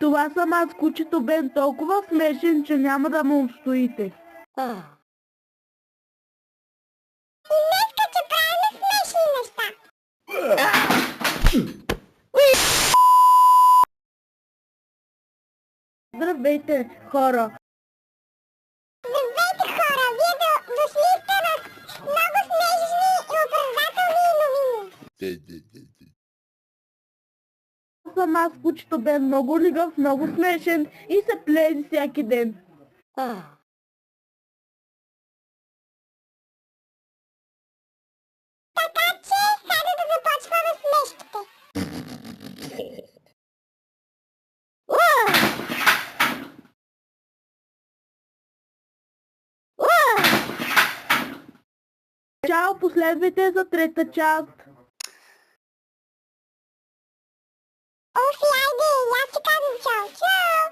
Това съм аз, кучето Бен, толкова смешен, че няма да му устоите. И днеска, че правим смешни неща. Здравейте, хора! Здравейте, хора! Вие дошли сте на много смешни и оправдателни новини. Съм аз, кучето Бен, много лигав, много смешен и се плези всяки ден. Така че, сега да започваме смешките. Чао, последвайте за трета част. Офи, айде, аз ти казвам чао, чао!